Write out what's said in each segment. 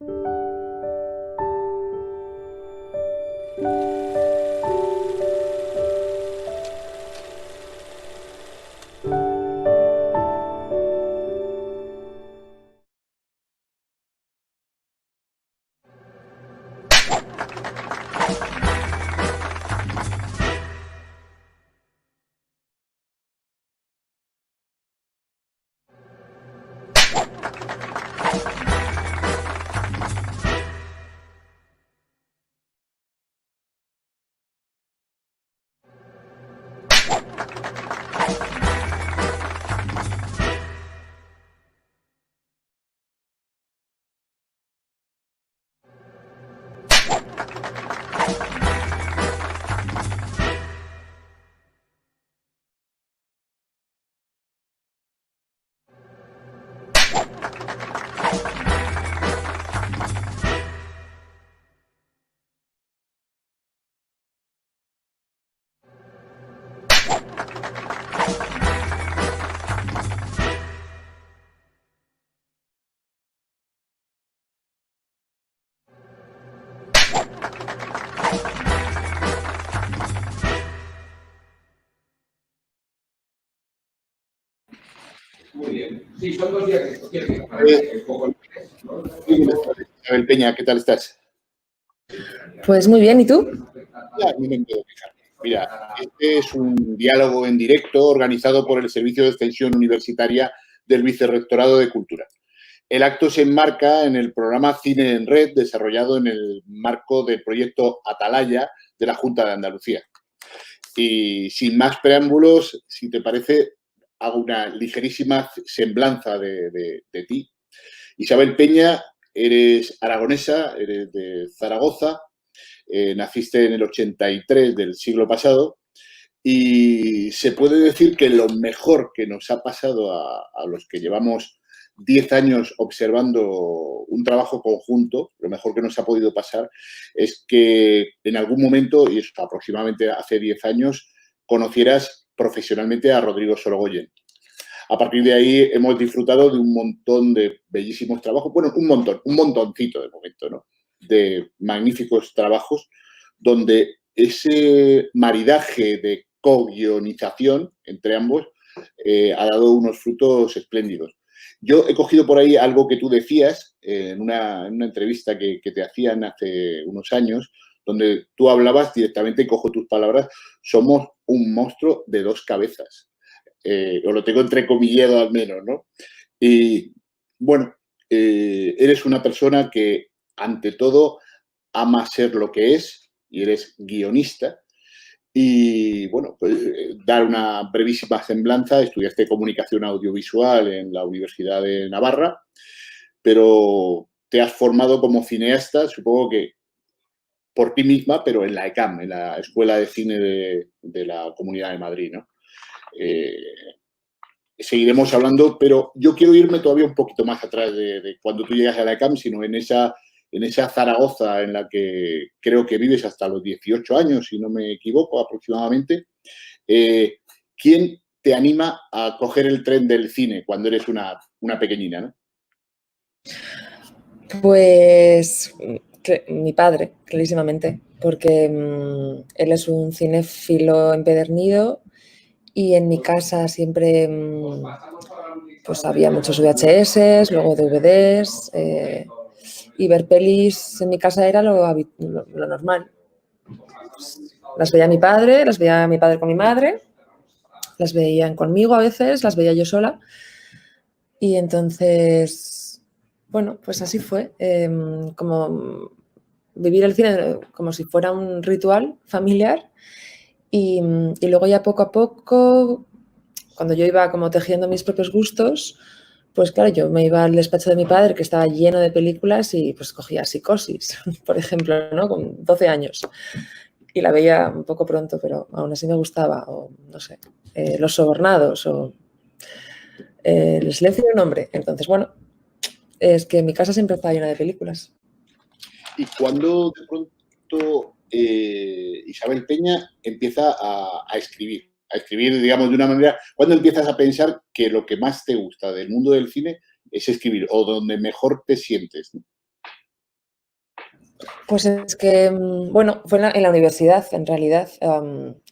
Muy bien. Sí, son 2 días de Isabel Peña, ¿qué tal estás? Pues muy bien, ¿y tú? Ya, no me puedo quejar. Mira, este es un diálogo en directo organizado por el Servicio de Extensión Universitaria del Vicerrectorado de Cultura. El acto se enmarca en el programa Cine en Red, desarrollado en el marco del proyecto Atalaya de la Junta de Andalucía. Y sin más preámbulos, si te parece, hago una ligerísima semblanza de ti. Isabel Peña, eres aragonesa, eres de Zaragoza, naciste en el 83 del siglo pasado y se puede decir que lo mejor que nos ha pasado a los que llevamos 10 años observando un trabajo conjunto, lo mejor que nos ha podido pasar es que en algún momento, y es aproximadamente hace 10 años, conocieras profesionalmente a Rodrigo Sorogoyen. A partir de ahí hemos disfrutado de un montón de bellísimos trabajos, bueno, un montoncito de momento, ¿no? De magníficos trabajos donde ese maridaje de co-guionización entre ambos ha dado unos frutos espléndidos. Yo he cogido por ahí algo que tú decías en una entrevista que te hacían hace unos años, donde tú hablabas directamente, y cojo tus palabras, somos un monstruo de 2 cabezas. O lo tengo entrecomillado al menos, ¿no? Y bueno, eres una persona que ante todo ama ser lo que es y eres guionista. Y bueno, pues dar una brevísima semblanza, estudiaste comunicación audiovisual en la Universidad de Navarra, pero te has formado como cineasta, supongo que por ti misma, pero en la ECAM, en la Escuela de Cine de la Comunidad de Madrid, ¿no? Seguiremos hablando, pero yo quiero irme todavía un poquito más atrás de cuando tú llegas a la ECAM, sino en esa Zaragoza en la que creo que vives hasta los 18 años, si no me equivoco, aproximadamente. ¿Quién te anima a coger el tren del cine cuando eres una pequeñina, ¿no? Pues mi padre, clarísimamente, porque él es un cinéfilo empedernido y en mi casa siempre pues había muchos VHS, luego DVDs, y ver pelis en mi casa era lo normal. Las veía mi padre con mi madre, las veían conmigo a veces, las veía yo sola. Y entonces, bueno, pues así fue. Como vivir el cine como si fuera un ritual familiar. Y luego ya poco a poco, cuando yo iba como tejiendo mis propios gustos, pues claro, yo me iba al despacho de mi padre, que estaba lleno de películas, y pues cogía Psicosis, por ejemplo, ¿no? Con 12 años. Y la veía un poco pronto, pero aún así me gustaba. O, no sé, Los Sobornados o El Silencio de un Hombre. Entonces, bueno, es que mi casa siempre estaba llena de películas. Y cuando de pronto Isabel Peña empieza a escribir, digamos, de una manera, ¿cuándo empiezas a pensar que lo que más te gusta del mundo del cine es escribir o donde mejor te sientes, ¿no? Pues es que, bueno, fue en la universidad, en realidad,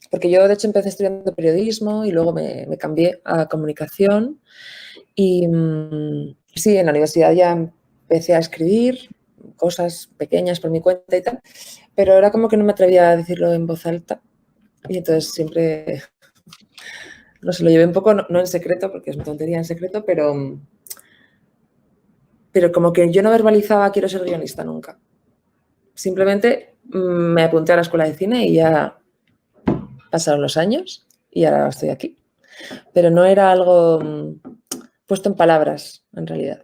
porque yo de hecho empecé estudiando periodismo y luego me cambié a comunicación y sí, en la universidad ya empecé a escribir cosas pequeñas por mi cuenta y tal, pero era como que no me atrevía a decirlo en voz alta y entonces siempre, no sé, lo llevé un poco, no en secreto, porque es una tontería en secreto, pero como que yo no verbalizaba quiero ser guionista nunca. Simplemente me apunté a la escuela de cine y ya pasaron los años y ahora estoy aquí. Pero no era algo puesto en palabras, en realidad.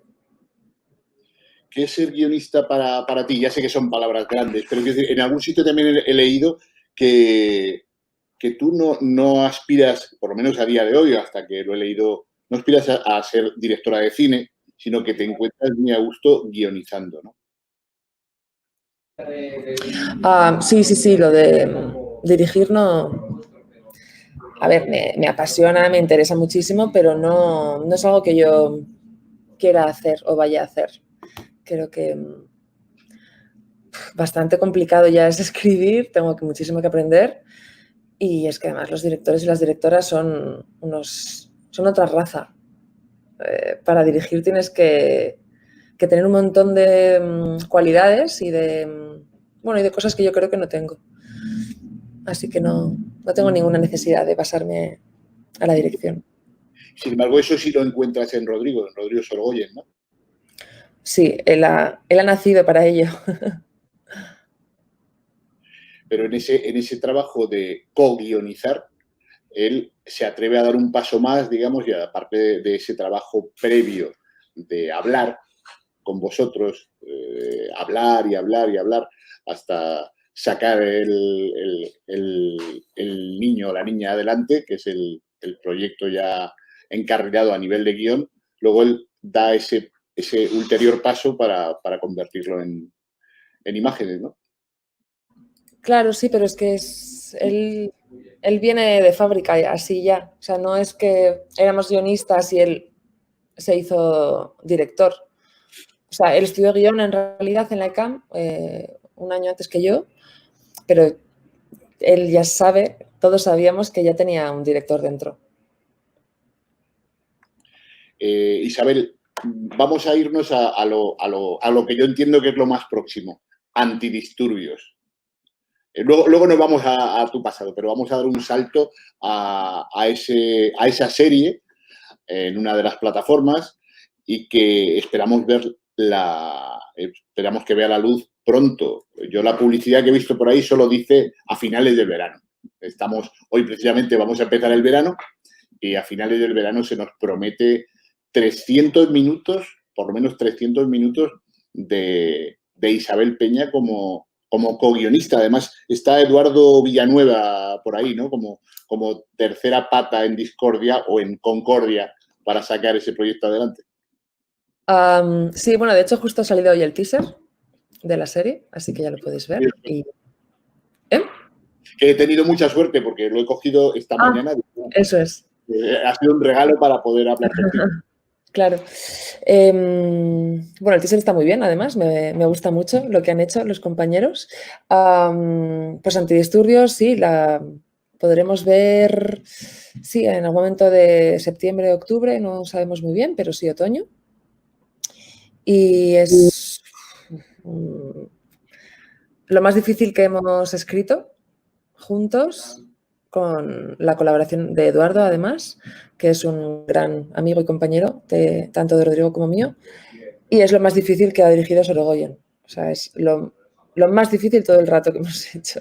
¿Qué es ser guionista para ti? Ya sé que son palabras grandes, pero quiero decir, en algún sitio también he leído que tú no aspiras, por lo menos a día de hoy, hasta que lo he leído, no aspiras a ser directora de cine, sino que te encuentras muy a gusto guionizando, ¿no? Sí, lo de dirigir no... A ver, me apasiona, me interesa muchísimo, pero no es algo que yo quiera hacer o vaya a hacer. Creo que bastante complicado ya es escribir, tengo muchísimo que aprender y es que además los directores y las directoras son otra raza. Para dirigir tienes que tener un montón de cualidades y de cosas que yo creo que no tengo. Así que no tengo ninguna necesidad de pasarme a la dirección. Sin embargo, eso sí lo encuentras en Rodrigo Sorogoyen, ¿no? Sí, él ha nacido para ello. Pero en ese trabajo de co-guionizar, él se atreve a dar un paso más, digamos, y aparte de ese trabajo previo de hablar con vosotros, hablar y hablar y hablar hasta sacar el niño o la niña adelante, que es el proyecto ya encarrilado a nivel de guión, luego él da ese ulterior paso para convertirlo en imágenes, ¿no? Claro, sí, pero es que él viene de fábrica así ya. O sea, no es que éramos guionistas y él se hizo director. O sea, él estudió guión en realidad en la ECAM un año antes que yo, pero él ya sabe, todos sabíamos que ya tenía un director dentro. Isabel, vamos a irnos a lo que yo entiendo que es lo más próximo, antidisturbios. Luego nos vamos a tu pasado, pero vamos a dar un salto a esa serie en una de las plataformas y que esperamos que vea la luz pronto. Yo la publicidad que he visto por ahí solo dice a finales del verano. Hoy precisamente vamos a empezar el verano y a finales del verano se nos promete 300 minutos, por lo menos 300 minutos de Isabel Peña como co-guionista. Además, está Eduardo Villanueva por ahí, ¿no? Como tercera pata en discordia o en concordia para sacar ese proyecto adelante. Sí, bueno, de hecho justo ha salido hoy el teaser de la serie, así que ya lo podéis ver. Que he tenido mucha suerte porque lo he cogido esta mañana. Eso es. Ha sido un regalo para poder hablar contigo. Claro. Bueno, el teaser está muy bien, además, me gusta mucho lo que han hecho los compañeros. Pues Antidisturbios, sí, la podremos ver, sí, en algún momento de septiembre, octubre, no sabemos muy bien, pero sí otoño. Y es lo más difícil que hemos escrito juntos, con la colaboración de Eduardo, además, que es un gran amigo y compañero tanto de Rodrigo como mío, y es lo más difícil que ha dirigido Sorogoyen. O sea, es lo más difícil todo el rato que hemos hecho.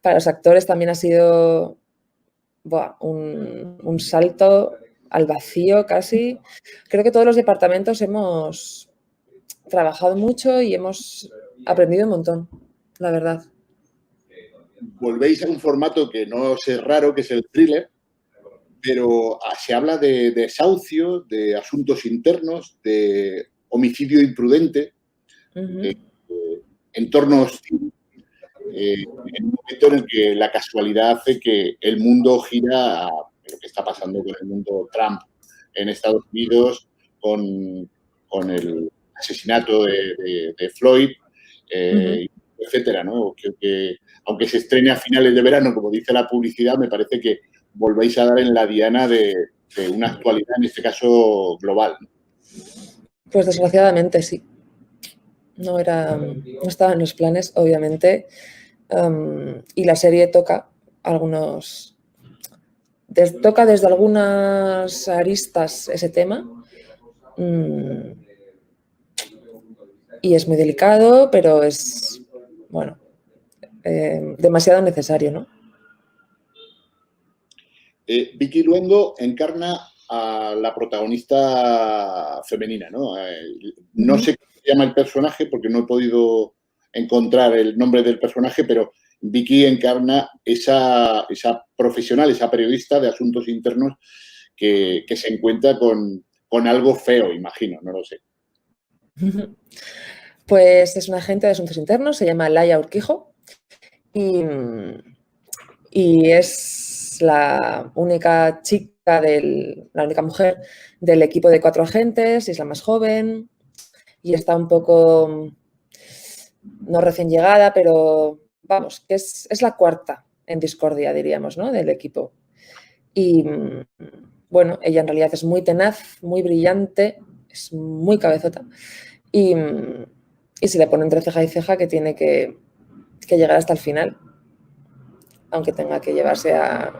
Para los actores también ha sido un salto al vacío casi. Creo que todos los departamentos hemos trabajado mucho y hemos aprendido un montón, la verdad. Volvéis a un formato que no es raro, que es el thriller, pero se habla de desahucio, de asuntos internos, de homicidio imprudente, de entornos en un momento en el que la casualidad hace que el mundo gira a lo que está pasando con el mundo Trump en Estados Unidos, con el asesinato de Floyd etcétera, ¿no? Que aunque se estrene a finales de verano, como dice la publicidad, me parece que volvéis a dar en la diana de una actualidad, en este caso global, ¿no? Pues desgraciadamente sí. No estaba en los planes, obviamente. Y la serie toca toca desde algunas aristas ese tema. Y es muy delicado, pero es, bueno, demasiado necesario, ¿no? Vicky Luengo encarna a la protagonista femenina, ¿no? No sé cómo se llama el personaje porque no he podido encontrar el nombre del personaje, pero Vicky encarna esa profesional, esa periodista de asuntos internos que se encuentra con algo feo, imagino, no lo sé. Pues es una agente de asuntos internos, se llama Laia Urquijo y es la única chica, la única mujer del equipo de 4 agentes, y es la más joven y está un poco, no recién llegada, pero vamos, que es la cuarta en discordia, diríamos, ¿no? Del equipo. Y bueno, ella en realidad es muy tenaz, muy brillante, es muy cabezota y se le pone entre ceja y ceja que tiene que llegar hasta el final, aunque tenga que llevarse a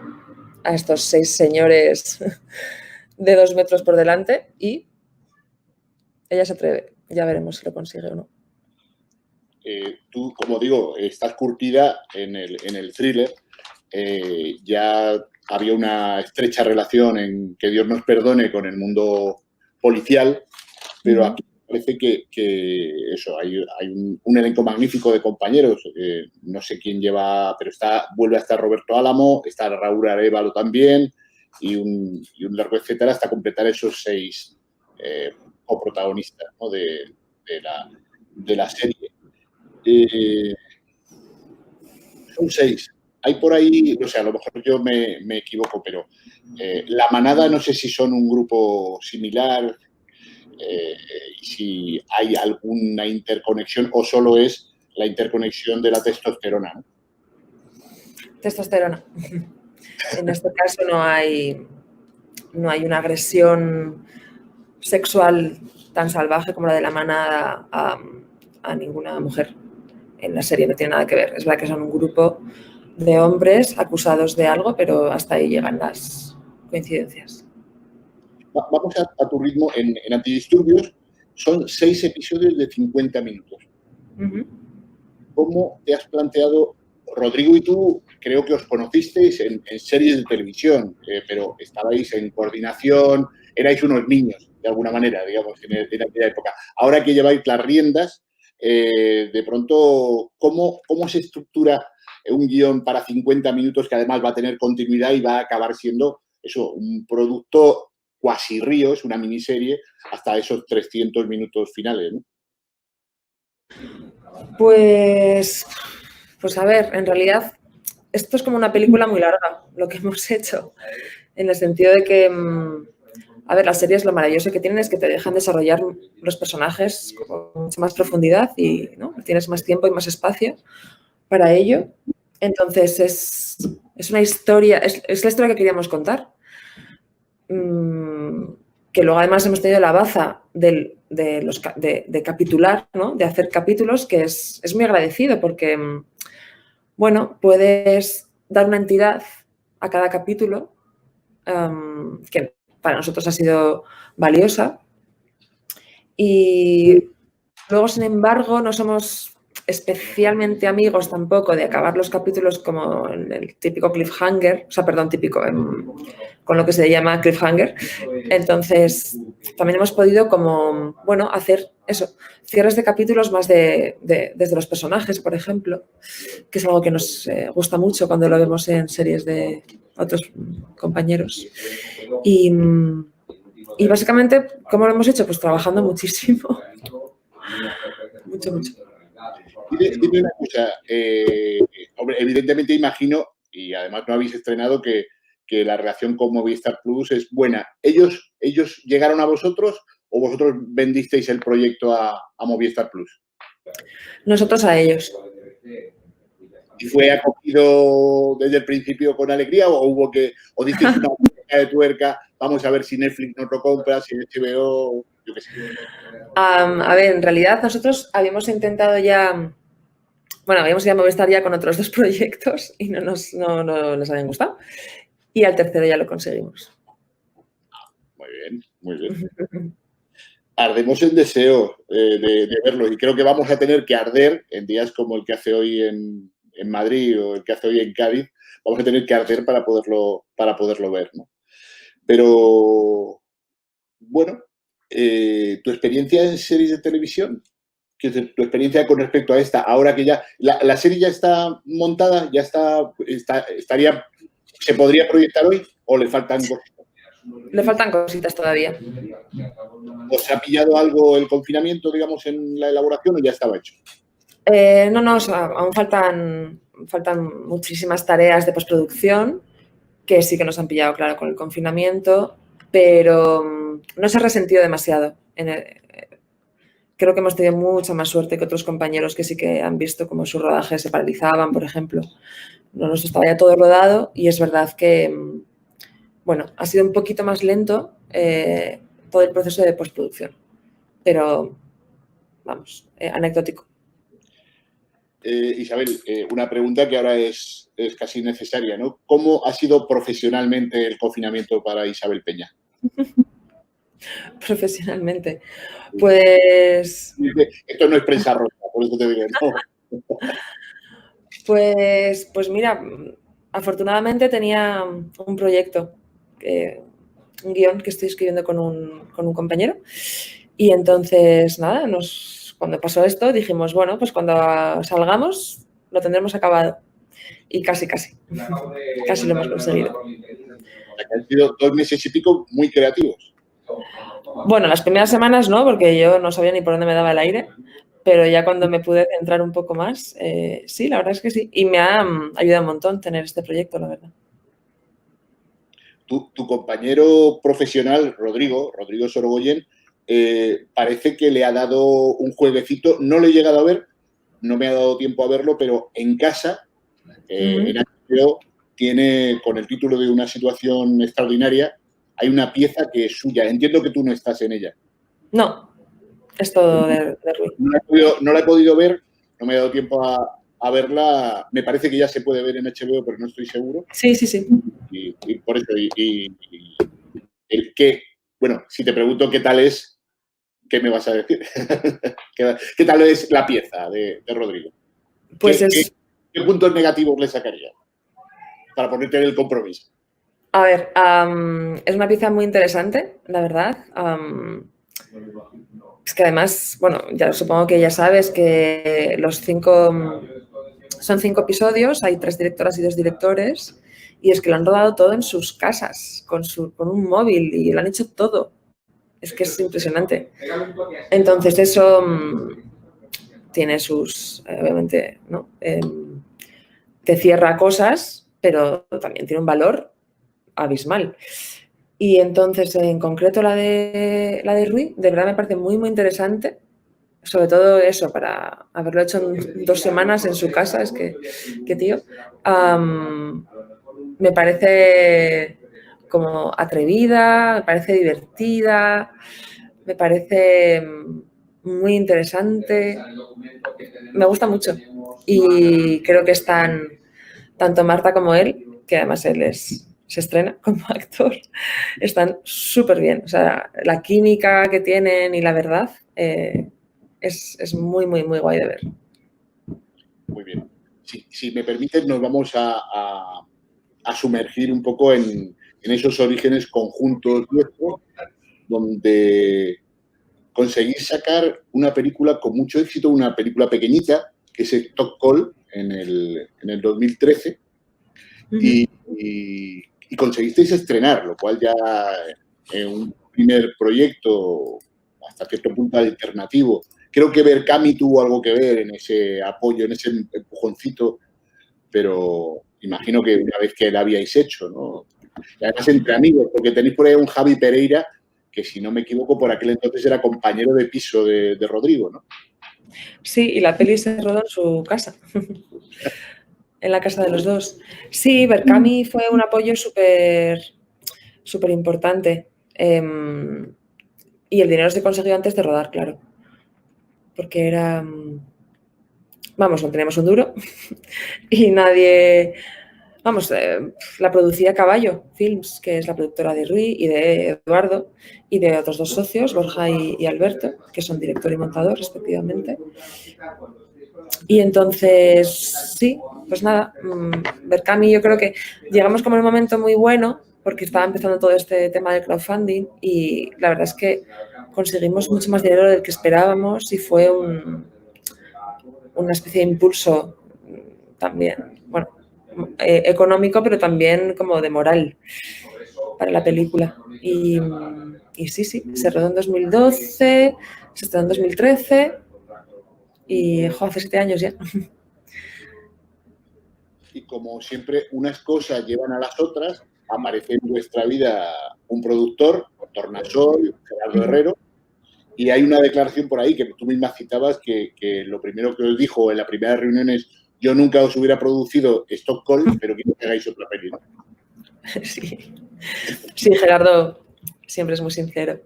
estos 6 señores de 2 metros por delante, y ella se atreve. Ya veremos si lo consigue o no. Tú, como digo, estás curtida en el thriller. Ya había una estrecha relación en Que Dios nos perdone con el mundo policial, pero aquí parece que eso, hay un elenco magnífico de compañeros. No sé quién lleva, pero vuelve a estar Roberto Álamo, está Raúl Arévalo también, y un largo etcétera hasta completar esos 6 coprotagonistas, ¿no? de la serie. Son 6. Hay por ahí, no sé, a lo mejor yo me equivoco, pero La Manada no sé si son un grupo similar, y si hay alguna interconexión o solo es la interconexión de la testosterona, ¿no? Testosterona. En este caso no hay una agresión sexual tan salvaje como la de La Manada a ninguna mujer. En la serie no tiene nada que ver. Es verdad que son un grupo de hombres acusados de algo, pero hasta ahí llegan las coincidencias. Vamos a tu ritmo. En Antidisturbios son 6 episodios de 50 minutos. ¿Cómo te has planteado? Rodrigo y tú creo que os conocisteis en series de televisión, pero estabais en coordinación, erais unos niños, de alguna manera, digamos, en aquella época. Ahora que lleváis las riendas, de pronto, ¿cómo se estructura un guión para 50 minutos que además va a tener continuidad y va a acabar siendo eso, un producto cuasi río, es una miniserie, hasta esos 300 minutos finales, ¿no? Pues a ver, en realidad esto es como una película muy larga, lo que hemos hecho, en el sentido de que, a ver, las series lo maravilloso que tienen es que te dejan desarrollar los personajes con mucha más profundidad y, ¿no?, tienes más tiempo y más espacio para ello. Entonces es una historia, es la historia que queríamos contar. Que luego además hemos tenido la baza de capitular, ¿no?, de hacer capítulos, que es muy agradecido porque, bueno, puedes dar una entidad a cada capítulo, que para nosotros ha sido valiosa, y luego, sin embargo, no somos especialmente amigos tampoco de acabar los capítulos como el típico cliffhanger, o sea, perdón, típico, con lo que se llama cliffhanger. Entonces, también hemos podido como, bueno, hacer eso, cierres de capítulos más desde los personajes, por ejemplo, que es algo que nos gusta mucho cuando lo vemos en series de otros compañeros. Y básicamente, ¿cómo lo hemos hecho? Pues trabajando muchísimo. Mucho. Dime una cosa, hombre, evidentemente imagino, y además no habéis estrenado, que la relación con Movistar Plus es buena. ¿Ellos llegaron a vosotros o vosotros vendisteis el proyecto a Movistar Plus? Nosotros a ellos. ¿Y fue acogido desde el principio con alegría o hubo que, o dices una vuelta de tuerca, vamos a ver si Netflix nos lo compra, si HBO, yo qué sé? A ver, en realidad nosotros habíamos intentado ya, bueno, habíamos ido a Movistar ya con otros 2 proyectos y no les habían gustado. Y al tercero ya lo conseguimos. Muy bien, muy bien. Ardemos el deseo de verlo y creo que vamos a tener que arder en días como el que hace hoy en Madrid o el que hace hoy en Cádiz, vamos a tener que arder para poderlo ver, ¿no? Pero, bueno, tu experiencia en series de televisión, tu experiencia con respecto a esta, ahora que ya la serie ya está montada, ya estaría, ¿se podría proyectar hoy o le faltan cosas? Le faltan cositas todavía. ¿Os ha pillado algo el confinamiento, digamos, en la elaboración o ya estaba hecho? No, o sea, aún faltan muchísimas tareas de postproducción que sí que nos han pillado, claro, con el confinamiento, pero no se ha resentido demasiado. Creo que hemos tenido mucha más suerte que otros compañeros que sí que han visto cómo sus rodajes se paralizaban, por ejemplo. No nos estaba ya todo rodado y es verdad que, bueno, ha sido un poquito más lento todo el proceso de postproducción, pero, vamos, anecdótico. Isabel, una pregunta que ahora es casi necesaria, ¿no? ¿Cómo ha sido profesionalmente el confinamiento para Isabel Peña? Profesionalmente, pues... Esto no es prensa rosa, por eso te digo, ¿no? Pues mira, afortunadamente tenía un proyecto, un guión que estoy escribiendo con un compañero y entonces, nada, cuando pasó esto dijimos, bueno, pues cuando salgamos lo tendremos acabado y casi lo hemos conseguido. Han sido 2 meses y pico muy creativos. Bueno, las primeras semanas no, porque yo no sabía ni por dónde me daba el aire, pero ya cuando me pude centrar un poco más, sí, la verdad es que sí. Y me ha ayudado un montón tener este proyecto, la verdad. Tu compañero profesional, Rodrigo Sorogoyen, parece que le ha dado un jueguecito, no lo he llegado a ver, no me ha dado tiempo a verlo, pero en casa, en HBO, tiene con el título de Una situación extraordinaria, hay una pieza que es suya. Entiendo que tú no estás en ella. No, es todo de Rui. No la he podido ver, no me he dado tiempo a verla. Me parece que ya se puede ver en HBO, pero no estoy seguro. Sí. Y por eso, el qué, bueno, si te pregunto qué tal es, ¿qué me vas a decir? ¿Qué tal es la pieza de Rodrigo? Pues ¿Qué puntos negativos le sacaría? Para ponerte en el compromiso. A ver, es una pieza muy interesante, la verdad. Es que además, bueno, ya supongo que ya sabes que son 5 episodios, hay 3 directoras y 2 directores, y es que lo han rodado todo en sus casas, con un móvil, y lo han hecho todo. Es que es impresionante. Entonces eso tiene sus, obviamente, ¿no? Te cierra cosas, pero también tiene un valor abismal. Y entonces, en concreto, la de Rui, de verdad me parece muy, muy interesante. Sobre todo eso, para haberlo hecho en 2 semanas en su casa, es que tío. Me parece como atrevida, me parece divertida, me parece muy interesante. Me gusta mucho. Y creo que están tanto Marta como él, que además él se estrena como actor, están súper bien. O sea, la química que tienen y la verdad es muy, muy, muy guay de ver. Muy bien. Si me permites, nos vamos a sumergir un poco en esos orígenes conjuntos nuestros, donde conseguís sacar una película con mucho éxito, una película pequeñita, que es Top Call, en el 2013, y conseguisteis estrenar, lo cual ya es un primer proyecto hasta cierto punto alternativo. Creo que Berkami tuvo algo que ver en ese apoyo, en ese empujoncito, pero imagino que una vez que la habíais hecho, ¿no? Y además entre amigos, porque tenéis por ahí un Javi Pereira, que si no me equivoco, por aquel entonces era compañero de piso de Rodrigo, ¿no? Sí, y la peli se rodó en su casa, en la casa de los dos. Sí, Berkami fue un apoyo súper importante. Y el dinero se consiguió antes de rodar, claro. Porque era... Vamos, no teníamos un duro y nadie... Vamos, la producía Caballo Films, que es la productora de Rui y de Eduardo y de otros dos socios, Borja y Alberto, que son director y montador respectivamente. Y entonces, sí, pues nada, Berkami yo creo que llegamos como en un momento muy bueno porque estaba empezando todo este tema del crowdfunding y la verdad es que conseguimos mucho más dinero del que esperábamos y fue una especie de impulso también, bueno, económico, pero también como de moral para la película. Y sí, se rodó en 2012, se estrenó en 2013 y hace 7 años ya. Y como siempre, unas cosas llevan a las otras, aparece en vuestra vida un productor, Tornasol, Gerardo Herrero, y hay una declaración por ahí que tú misma citabas que lo primero que os dijo en la primera reunión es: yo nunca os hubiera producido Stockholm, pero quiero que hagáis otra peli, ¿no? Sí, Gerardo siempre es muy sincero.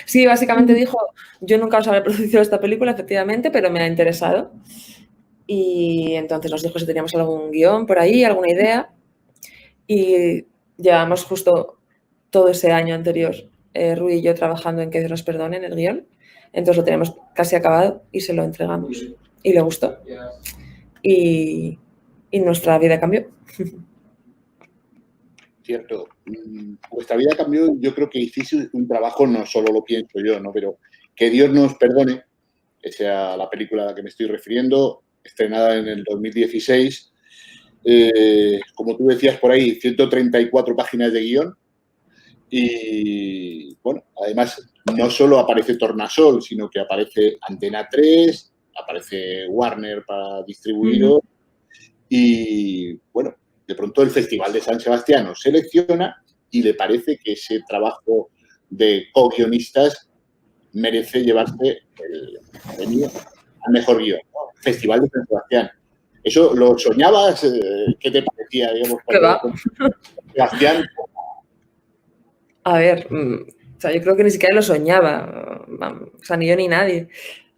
Sí, básicamente dijo, yo nunca os había producido esta película, efectivamente, pero me ha interesado. Y entonces nos dijo si teníamos algún guión por ahí, alguna idea. Y llevamos justo todo ese año anterior, Rui y yo trabajando en Que Dios nos perdone en el guión. Entonces lo tenemos casi acabado y se lo entregamos. Y le gustó. Y nuestra vida cambió. Cierto. Vuestra vida cambió, yo creo que hiciste un trabajo, no solo lo pienso yo, ¿no? Pero Que Dios nos perdone, esa la película a la que me estoy refiriendo, estrenada en el 2016. Como tú decías por ahí, 134 páginas de guión. Y, bueno, además, no solo aparece Tornasol, sino que aparece Antena 3, aparece Warner para distribuirlo. Y, bueno, de pronto el Festival de San Sebastián os selecciona y le parece que ese trabajo de co-guionistas merece llevarse el premio al mejor guión, ¿no? Festival de San Sebastián. ¿Eso lo soñabas? ¿Qué te parecía, digamos, cuando Sebastián? A ver, o sea, yo creo que ni siquiera lo soñaba, o sea, ni yo ni nadie.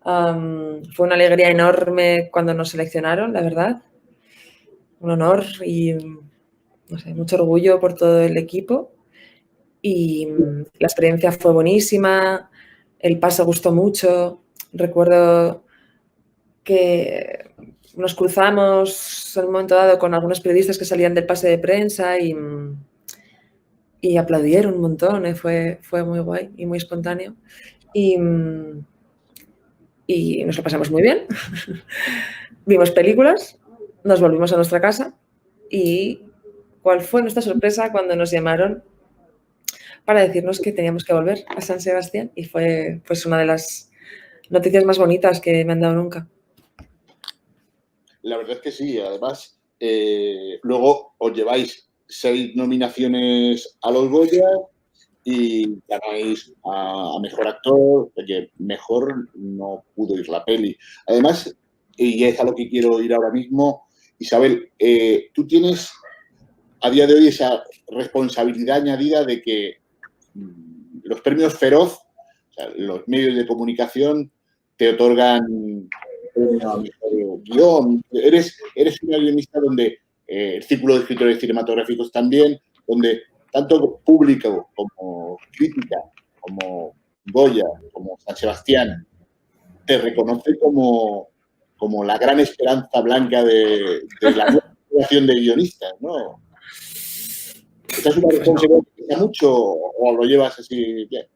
Fue una alegría enorme cuando nos seleccionaron, la verdad. Un honor y, no sé, mucho orgullo por todo el equipo. Y la experiencia fue buenísima, el paso gustó mucho. Recuerdo que nos cruzamos en un momento dado con algunos periodistas que salían del pase de prensa y aplaudieron un montón, fue muy guay y muy espontáneo. Y nos lo pasamos muy bien. Vimos películas, nos volvimos a nuestra casa y ¿cuál fue nuestra sorpresa cuando nos llamaron para decirnos que teníamos que volver a San Sebastián? Y fue pues una de las noticias más bonitas que me han dado nunca. La verdad es que sí, además, luego os lleváis 6 nominaciones a los Goya y ganáis a Mejor Actor, porque mejor no pudo ir la peli. Además, y es a lo que quiero ir ahora mismo, Isabel, tú tienes a día de hoy esa responsabilidad añadida de que los premios Feroz, o sea, los medios de comunicación, te otorgan a mejor guión. Eres una guionista donde el Círculo de Escritores Cinematográficos también, donde tanto público como crítica, como Goya, como San Sebastián, te reconoce como la gran esperanza blanca de la nueva generación de guionistas, ¿no? ¿Esta es una responsabilidad que pesa mucho o lo llevas así bien?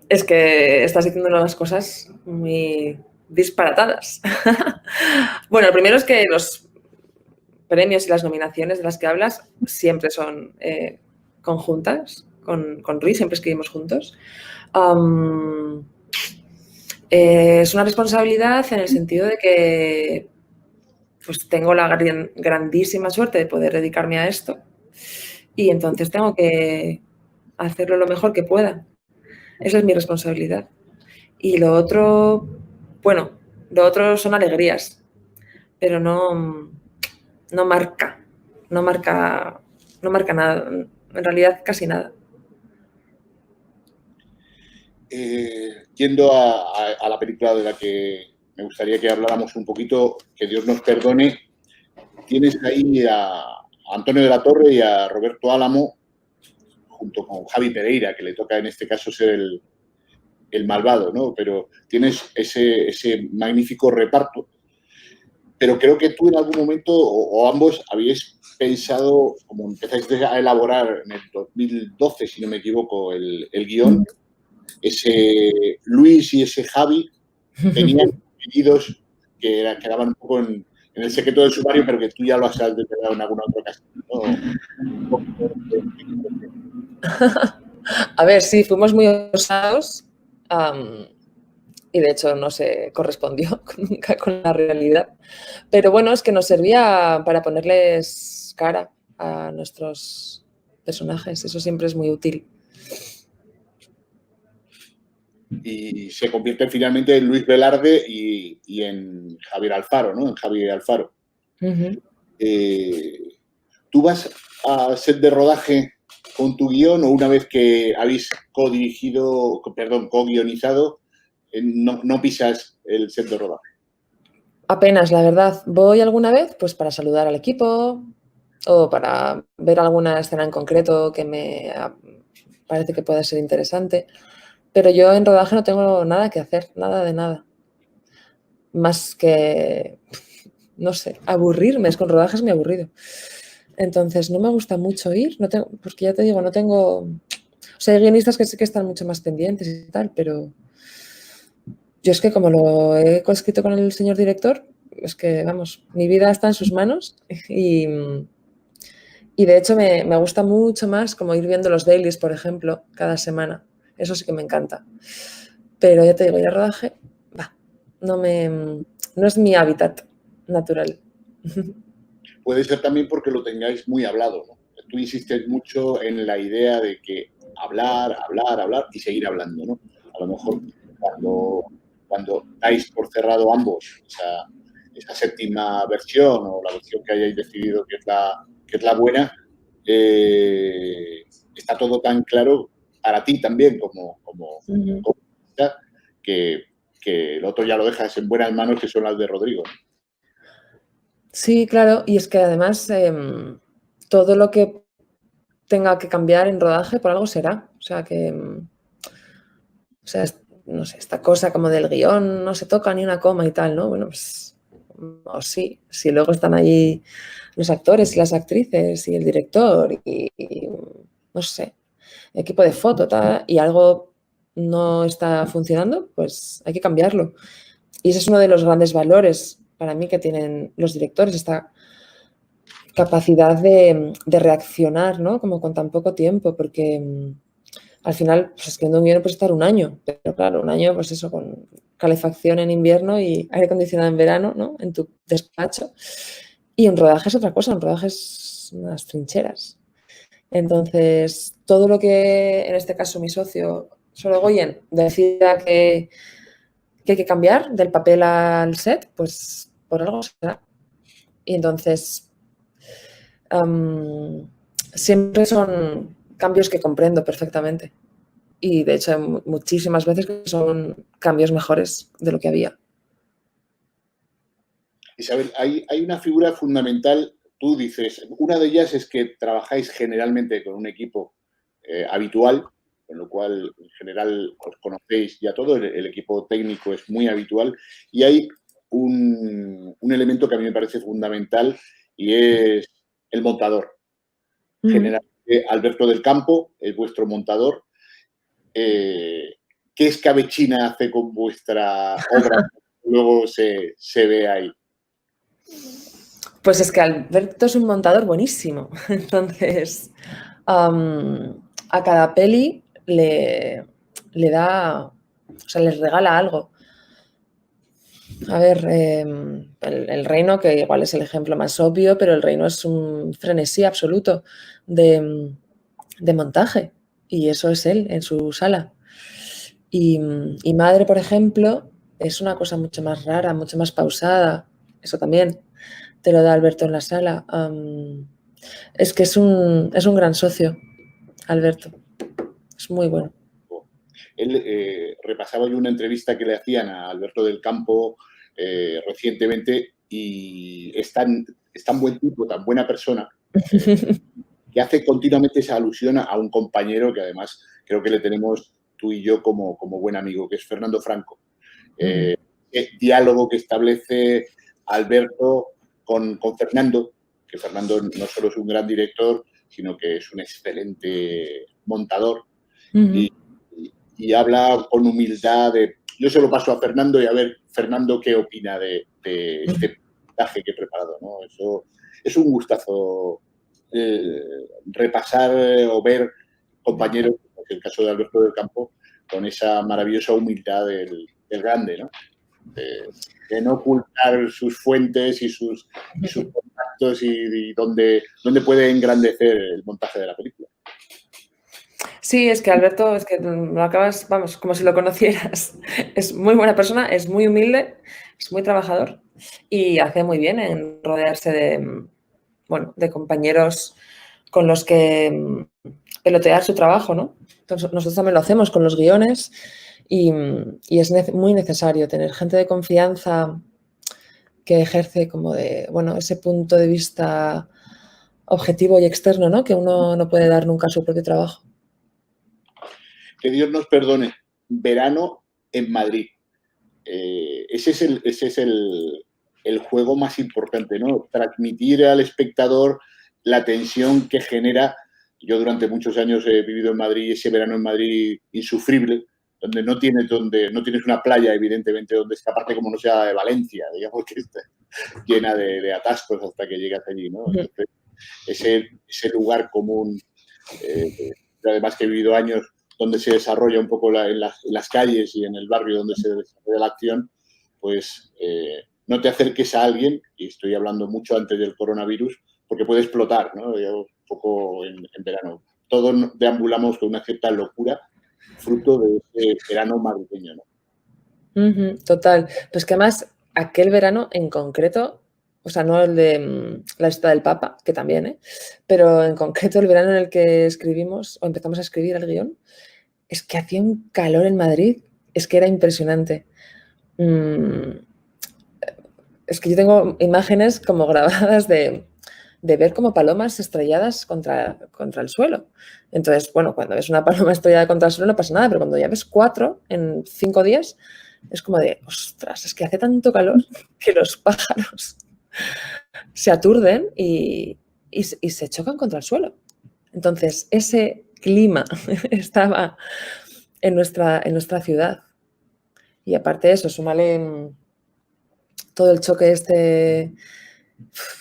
Es que estás diciendo unas cosas muy disparatadas. Bueno, lo primero es que los premios y las nominaciones de las que hablas siempre son conjuntas. Con Rui siempre escribimos juntos. Es una responsabilidad en el sentido de que pues tengo la grandísima suerte de poder dedicarme a esto y entonces tengo que hacerlo lo mejor que pueda. Esa es mi responsabilidad. Y lo otro, bueno, lo otro son alegrías, pero no marca, no marca, no marca nada, en realidad casi nada. Yendo a la película de la que me gustaría que habláramos un poquito, que Dios nos perdone, tienes ahí a Antonio de la Torre y a Roberto Álamo, junto con Javi Pereira, que le toca en este caso ser el malvado, ¿no? Pero tienes ese magnífico reparto. Pero creo que tú en algún momento, o ambos, habíais pensado, como empezáis a elaborar en el 2012, si no me equivoco, el guión, ese Luis y ese Javi tenían apellidos que quedaban un poco en el secreto del sumario, pero que tú ya lo has detallado en alguna otra ocasión, ¿no? A ver, sí, fuimos muy osados y de hecho no se correspondió nunca con la realidad. Pero bueno, es que nos servía para ponerles cara a nuestros personajes. Eso siempre es muy útil. Y se convierte finalmente en Luis Velarde y en Javier Alfaro, ¿no? En Javier Alfaro. ¿Tú vas a set de rodaje con tu guión o una vez que habéis co-guionizado, no pisas el set de rodaje? Apenas, la verdad. Voy alguna vez pues para saludar al equipo o para ver alguna escena en concreto que me parece que pueda ser interesante. Pero yo en rodaje no tengo nada que hacer, nada de nada. Más que, no sé, aburrirme. Es con rodaje es muy aburrido. Entonces no me gusta mucho ir, porque ya te digo, no tengo... O sea, hay guionistas que sí que están mucho más pendientes y tal, pero yo es que como lo he coescrito con el señor director, es que, vamos, mi vida está en sus manos y de hecho me gusta mucho más como ir viendo los dailies, por ejemplo, cada semana. Eso sí que me encanta. Pero ya te digo, ir a rodaje, no es mi hábitat natural. Puede ser también porque lo tengáis muy hablado, ¿no? Tú insistes mucho en la idea de que hablar y seguir hablando, ¿no? A lo mejor cuando dais por cerrado ambos esa séptima versión o la versión que hayáis decidido que es la buena, está todo tan claro para ti también como que el otro ya lo dejas en buenas manos, que son las de Rodrigo. Sí, claro, y es que además todo lo que tenga que cambiar en rodaje por algo será. O sea que, no sé, esta cosa como del guión no se toca ni una coma y tal, ¿no? Bueno, pues, o sí, si luego están allí los actores y las actrices y el director y no sé, equipo de foto tal, y algo no está funcionando, pues hay que cambiarlo. Y ese es uno de los grandes valores para mí que tienen los directores, esta capacidad de reaccionar, ¿no? Como con tan poco tiempo, porque al final, pues escribiendo un guión puede estar un año, pero claro, un año, pues eso, con calefacción en invierno y aire acondicionado en verano, ¿no? En tu despacho. Y un rodaje es otra cosa, un rodaje es unas trincheras. Entonces, todo lo que, en este caso, mi socio, Sorogoyen, decida que hay que cambiar del papel al set, pues por algo será. Y entonces, siempre son cambios que comprendo perfectamente. Y de hecho, hay muchísimas veces que son cambios mejores de lo que había. Isabel, hay una figura fundamental, tú dices, una de ellas es que trabajáis generalmente con un equipo habitual, con lo cual en general os conocéis ya todo, el equipo técnico es muy habitual, y hay un elemento que a mí me parece fundamental y es el montador. Generalmente Alberto del Campo es vuestro montador. ¿Qué escabechina hace con vuestra obra? Luego se ve ahí. Pues es que Alberto es un montador buenísimo. Entonces, a cada peli le da, o sea, les regala algo. A ver, el Reino, que igual es el ejemplo más obvio, pero el Reino es un frenesí absoluto de montaje. Y eso es él en su sala. Y madre, por ejemplo, es una cosa mucho más rara, mucho más pausada. Eso también te lo da Alberto en la sala. Es que es un gran socio, Alberto. Es muy bueno. Él repasaba yo una entrevista que le hacían a Alberto del Campo recientemente y es tan buen tipo, tan buena persona, que hace continuamente esa alusión a un compañero que además creo que le tenemos tú y yo como buen amigo, que es Fernando Franco. El diálogo que establece Alberto con Fernando, que Fernando no solo es un gran director, sino que es un excelente montador. Y habla con humildad de... Yo se lo paso a Fernando y a ver, Fernando, qué opina de este montaje que he preparado, ¿no? Eso es un gustazo repasar o ver compañeros, como es el caso de Alberto del Campo, con esa maravillosa humildad del grande, ¿no? De no ocultar sus fuentes y sus contactos y dónde puede engrandecer el montaje de la película. Sí, es que Alberto, es que lo acabas, vamos, como si lo conocieras. Es muy buena persona, es muy humilde, es muy trabajador y hace muy bien en rodearse de compañeros con los que pelotear su trabajo, ¿no? Entonces, nosotros también lo hacemos con los guiones y es muy necesario tener gente de confianza que ejerce como ese punto de vista objetivo y externo, ¿no? Que uno no puede dar nunca a su propio trabajo. Que Dios nos perdone, verano en Madrid. Ese es el juego más importante, ¿no? Transmitir al espectador la tensión que genera. Yo durante muchos años he vivido en Madrid, ese verano en Madrid insufrible, donde no tienes una playa, evidentemente, donde escaparte como no sea de Valencia, digamos que está llena de atascos hasta que llegas allí, ¿no? Entonces, ese lugar común, además que he vivido años donde se desarrolla un poco en las calles y en el barrio donde se desarrolla la acción, pues no te acerques a alguien, y estoy hablando mucho antes del coronavirus, porque puede explotar, ¿no? Un poco en verano. Todos deambulamos con una cierta locura, fruto de ese verano madrileño, ¿no? Total. Pues que además, aquel verano en concreto, o sea, no el de la visita del Papa, que también, pero en concreto el verano en el que escribimos o empezamos a escribir el guión, es que hacía un calor en Madrid, es que era impresionante. Es que yo tengo imágenes como grabadas de ver como palomas estrelladas contra el suelo. Entonces, bueno, cuando ves una paloma estrellada contra el suelo no pasa nada, pero cuando ya ves 4 en 5 días, es como de, ostras, es que hace tanto calor que los pájaros se aturden y se chocan contra el suelo. Entonces, ese clima estaba en nuestra ciudad. Y aparte de eso, súmale todo el choque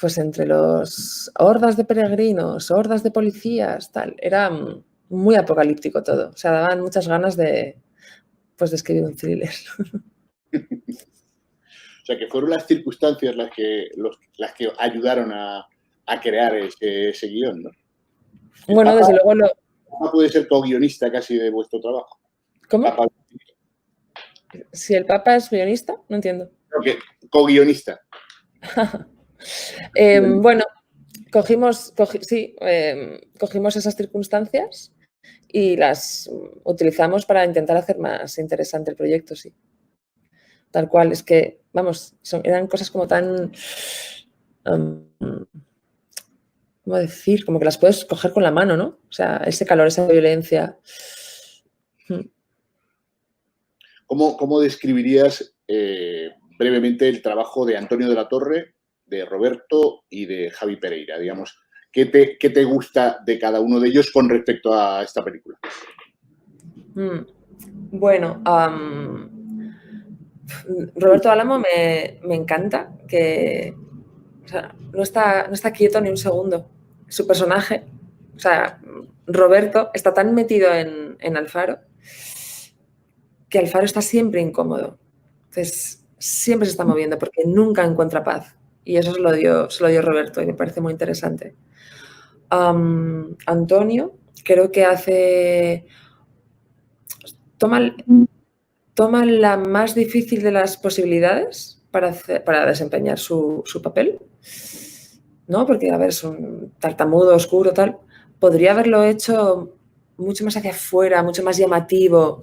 pues entre los hordas de peregrinos, hordas de policías, tal. Era muy apocalíptico todo. O sea, daban muchas ganas de escribir un thriller. O sea, que fueron las circunstancias las que ayudaron a crear ese guión, ¿no? Bueno, desde luego Papá puede ser co-guionista casi de vuestro trabajo. ¿Cómo? Papá. Si el Papa es guionista, no entiendo. Creo que co-guionista. Bueno, cogimos esas circunstancias y las utilizamos para intentar hacer más interesante el proyecto, sí. Tal cual, es que, vamos, eran cosas como tan... ¿cómo decir? Como que las puedes coger con la mano, ¿no? O sea, ese calor, esa violencia. ¿Cómo describirías brevemente el trabajo de Antonio de la Torre, de Roberto y de Javi Pereira? Digamos, ¿qué te gusta de cada uno de ellos con respecto a esta película? Bueno, Roberto Álamo me encanta, que o sea, no está quieto ni un segundo. Su personaje, o sea, Roberto está tan metido en Alfaro que Alfaro está siempre incómodo. Entonces, siempre se está moviendo porque nunca encuentra paz. Y eso se lo dio Roberto y me parece muy interesante. Antonio, creo que toma toma la más difícil de las posibilidades para desempeñar su papel, ¿no? Porque, a ver, es un tartamudo, oscuro, tal. Podría haberlo hecho mucho más hacia afuera, mucho más llamativo.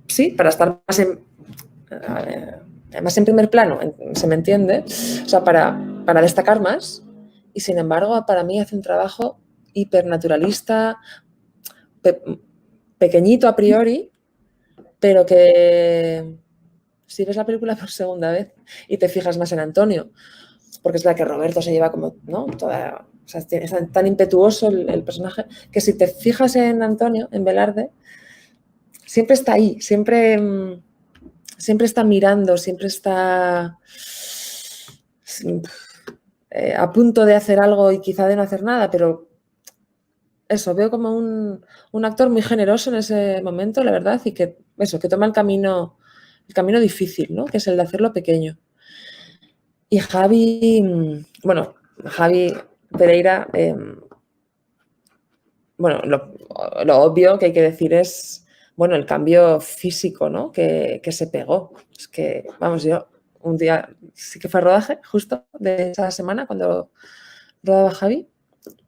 Sí, para estar más en primer plano, ¿se me entiende? O sea, para destacar más. Y, sin embargo, para mí hace un trabajo hipernaturalista, pequeñito a priori, pero que si ves la película por segunda vez y te fijas más en Antonio, porque es la que Roberto se lleva como, ¿no? Toda, o sea, es tan impetuoso el personaje, que si te fijas en Antonio, en Velarde, siempre está ahí, siempre está mirando, siempre está a punto de hacer algo y quizá de no hacer nada, pero eso, veo como un actor muy generoso en ese momento, la verdad, y que toma el camino difícil, ¿no? Que es el de hacerlo pequeño. Y Javi Pereira, bueno, lo obvio que hay que decir es, bueno, el cambio físico, ¿no? Que se pegó. Es que, vamos, yo un día sí que fue rodaje, justo de esa semana, cuando rodaba Javi,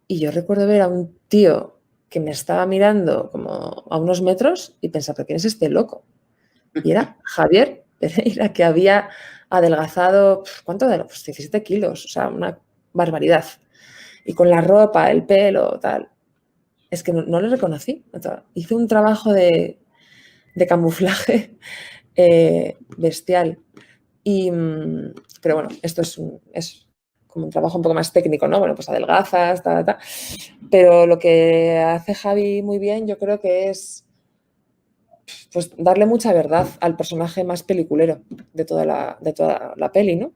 y yo recuerdo ver a un tío que me estaba mirando como a unos metros y pensaba, ¿pero quién es este loco? Y era Javier Pereira, que había adelgazado, ¿cuánto? Pues 17 kilos, o sea, una barbaridad. Y con la ropa, el pelo, tal. Es que no le reconocí. Hice un trabajo de camuflaje bestial. Pero bueno, esto es como un trabajo un poco más técnico, ¿no? Bueno, pues adelgazas, tal. Pero lo que hace Javi muy bien, yo creo que es pues darle mucha verdad al personaje más peliculero de toda la peli, ¿no?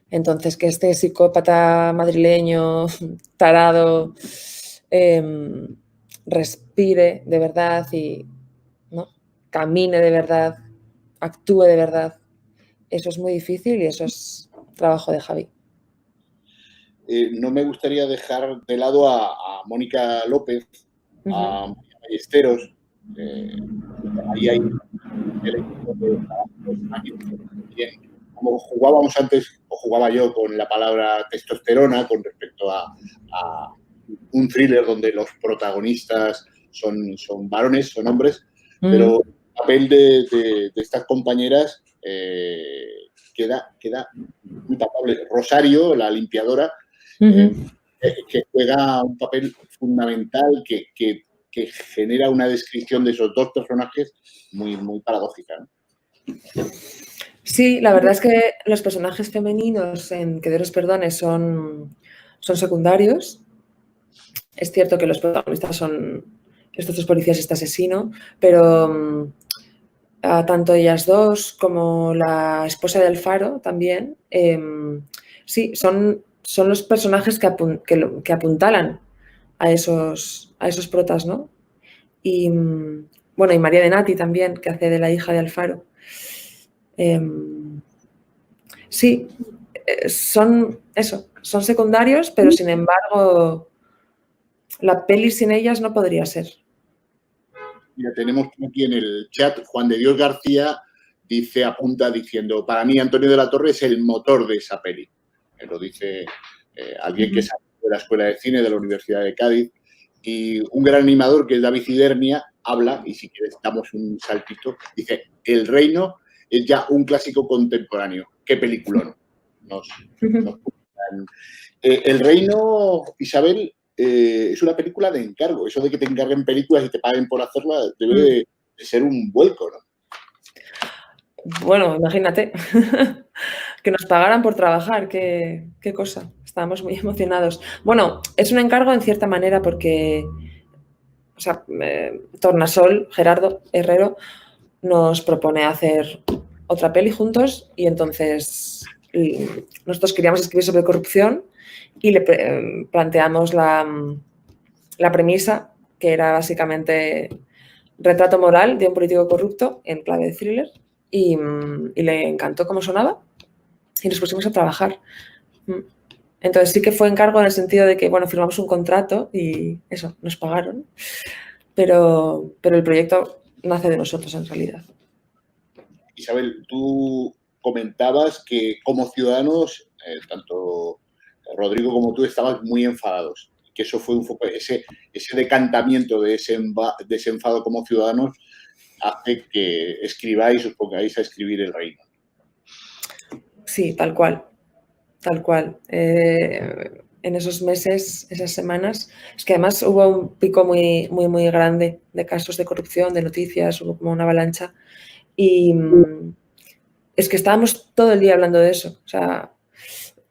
Entonces, que este psicópata madrileño, tarado, respire de verdad y, ¿no? Camine de verdad, actúe de verdad, eso es muy difícil y eso es trabajo de Javi. No me gustaría dejar de lado a Mónica López, a María Ballesteros. Ahí hay el equipo de trabajo bien. Como jugábamos antes, o jugaba yo con la palabra testosterona con respecto a un thriller donde los protagonistas son varones, son hombres, pero el papel de estas compañeras queda muy palpable. Rosario, la limpiadora, que juega un papel fundamental que genera una descripción de esos dos personajes muy, muy paradójica, ¿no? Sí, la verdad es que los personajes femeninos en Que Dios perdones son secundarios. Es cierto que los protagonistas son estos dos policías y este asesino, pero tanto ellas dos como la esposa de Alfaro también, sí, son los personajes que apuntalan a esos protas, ¿no? Y bueno, y María de Nati también, que hace de la hija de Alfaro. Sí, son secundarios, pero sin embargo la peli sin ellas no podría ser. Mira, tenemos aquí en el chat Juan de Dios García apunta diciendo, para mí Antonio de la Torre es el motor de esa peli. Lo dice alguien que salió de la Escuela de Cine de la Universidad de Cádiz. Y un gran animador que es David Cidernia habla, y si quieres damos un saltito, dice, El Reino es ya un clásico contemporáneo. ¡Qué peliculón! El Reino, Isabel, es una película de encargo. Eso de que te encarguen películas y te paguen por hacerla debe de ser un vuelco, ¿no? Bueno, imagínate que nos pagaran por trabajar, qué cosa. Estábamos muy emocionados. Bueno, es un encargo en cierta manera porque, o sea, Tornasol, Gerardo Herrero, nos propone hacer otra peli juntos y entonces nosotros queríamos escribir sobre corrupción y le planteamos la premisa, que era básicamente retrato moral de un político corrupto en clave de thriller y le encantó cómo sonaba y nos pusimos a trabajar. Entonces sí que fue encargo en el sentido de que, bueno, firmamos un contrato y eso, nos pagaron, pero el proyecto nace de nosotros en realidad. Isabel, tú comentabas que como ciudadanos, tanto Rodrigo como tú, estabas muy enfadados, que eso fue un poco ese decantamiento de ese enfado como ciudadanos hace que escribáis, os pongáis a escribir El Reino. Sí, tal cual, tal cual. En esos meses, esas semanas, es que además hubo un pico muy, muy, muy grande de casos de corrupción, de noticias, hubo como una avalancha y es que estábamos todo el día hablando de eso. O sea,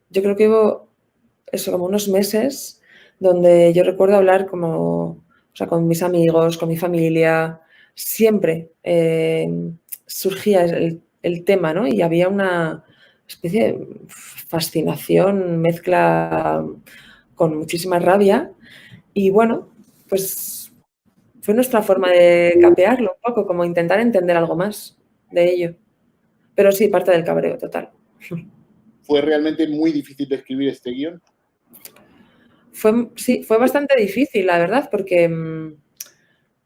yo creo que hubo eso, como unos meses donde yo recuerdo hablar como, o sea, con mis amigos, con mi familia, siempre surgía el tema, ¿no? Y había una especie de fascinación, mezcla con muchísima rabia y bueno, pues fue nuestra forma de capearlo un poco, como intentar entender algo más de ello. Pero sí, parte del cabreo total. ¿Fue realmente muy difícil de escribir este guión? Sí, fue bastante difícil, la verdad, porque,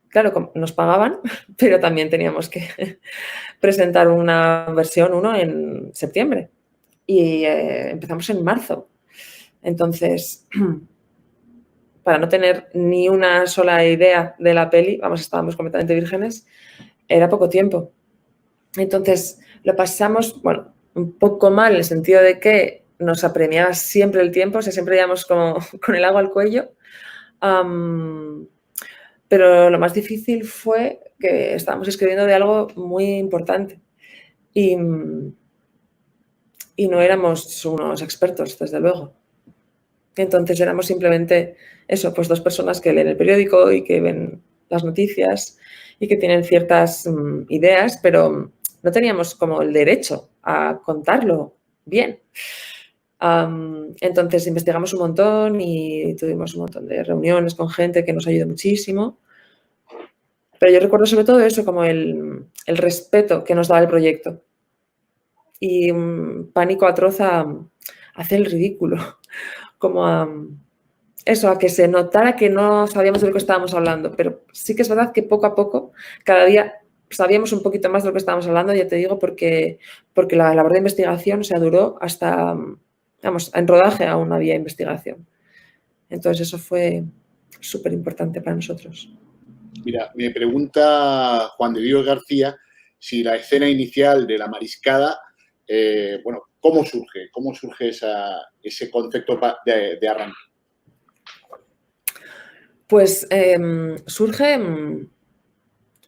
claro, nos pagaban, pero también teníamos que presentar una versión 1 en septiembre y empezamos en marzo. Entonces, para no tener ni una sola idea de la peli, vamos, estábamos completamente vírgenes, era poco tiempo. Entonces, lo pasamos, bueno, un poco mal en el sentido de que nos apremiaba siempre el tiempo, o sea, siempre íbamos como con el agua al cuello. Pero lo más difícil fue que estábamos escribiendo de algo muy importante y no éramos unos expertos, desde luego. Entonces éramos simplemente eso, pues dos personas que leen el periódico y que ven las noticias y que tienen ciertas ideas, pero no teníamos como el derecho a contarlo bien. Entonces investigamos un montón y tuvimos un montón de reuniones con gente que nos ayudó muchísimo. Pero yo recuerdo sobre todo eso, como el respeto que nos daba el proyecto y un pánico atroz a hacer el ridículo, como a eso, a que se notara que no sabíamos de lo que estábamos hablando. Pero sí que es verdad que poco a poco, cada día sabíamos un poquito más de lo que estábamos hablando, ya te digo, porque la labor de investigación se duró hasta, vamos, en rodaje aún había investigación. Entonces eso fue súper importante para nosotros. Mira, me pregunta Juan de Dios García si la escena inicial de la mariscada, bueno, ¿cómo surge? ¿Cómo surge ese concepto de arranque? Pues surge,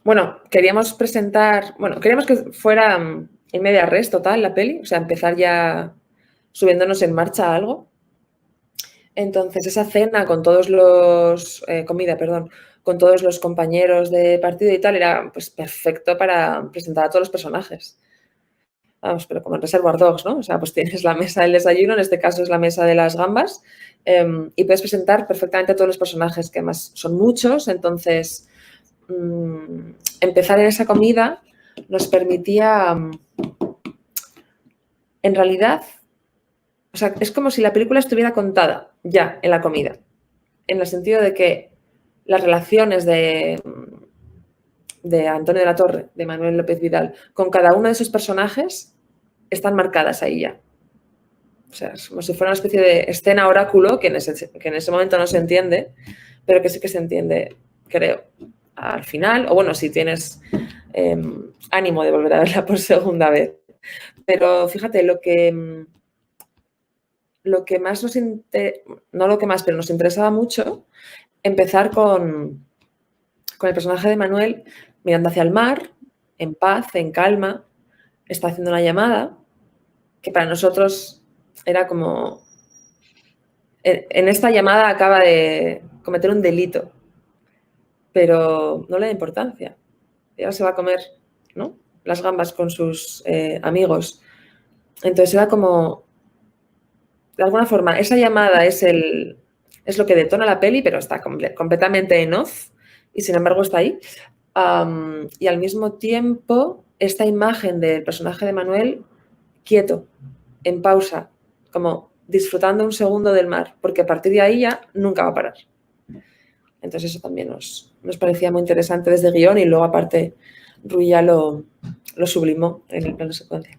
bueno, queríamos que fuera en media res total la peli, o sea, empezar ya subiéndonos en marcha a algo. Entonces esa cena con todos los, con todos los compañeros de partido y tal, era pues perfecto para presentar a todos los personajes. Vamos, pero como en Reservoir Dogs, ¿no? O sea, pues tienes la mesa del desayuno, en este caso es la mesa de las gambas, y puedes presentar perfectamente a todos los personajes, que además son muchos, entonces empezar en esa comida nos permitía, en realidad, o sea, es como si la película estuviera contada ya en la comida, en el sentido de que las relaciones de Antonio de la Torre, de Manuel López Vidal, con cada uno de esos personajes están marcadas ahí ya. O sea, es como si fuera una especie de escena oráculo que en ese momento no se entiende, pero que sí que se entiende, creo, al final. O bueno, si tienes ánimo de volver a verla por segunda vez. Pero fíjate, lo que más no lo que más, pero nos interesaba mucho, empezar con el personaje de Manuel mirando hacia el mar, en paz, en calma, está haciendo una llamada, que para nosotros era como, en esta llamada acaba de cometer un delito, pero no le da importancia. Y ahora se va a comer, ¿no?, las gambas con sus amigos. Entonces era como, de alguna forma, esa llamada es lo que detona la peli, pero está completamente en off y sin embargo está ahí. Y al mismo tiempo, esta imagen del personaje de Manuel quieto, en pausa, como disfrutando un segundo del mar, porque a partir de ahí ya nunca va a parar. Entonces eso también nos parecía muy interesante desde guión y luego aparte Rui ya lo sublimó en el plano secuencia.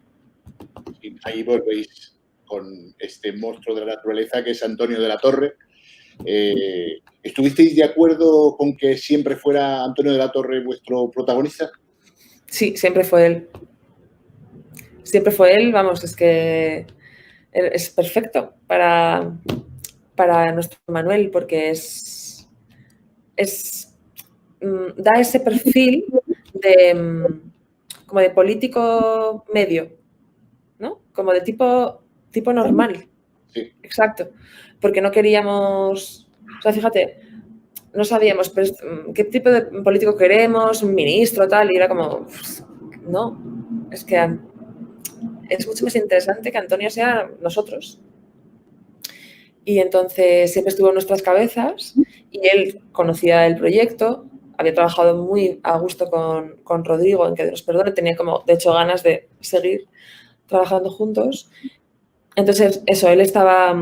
Y ahí volvéis con este monstruo de la naturaleza que es Antonio de la Torre. ¿Estuvisteis de acuerdo con que siempre fuera Antonio de la Torre vuestro protagonista? Sí, siempre fue él. Siempre fue él, vamos, es que es perfecto para nuestro Manuel porque da ese perfil como de político medio, ¿no? Como de tipo normal. Sí. Exacto. Porque no queríamos, o sea, fíjate, no sabíamos qué tipo de político queremos, un ministro, tal, y era como, pues, no, es que es mucho más interesante que Antonio sea nosotros. Y entonces siempre estuvo en nuestras cabezas y él conocía el proyecto, había trabajado muy a gusto con Rodrigo en Que Dios nos perdone, tenía como, de hecho, ganas de seguir trabajando juntos. Entonces, eso, él estaba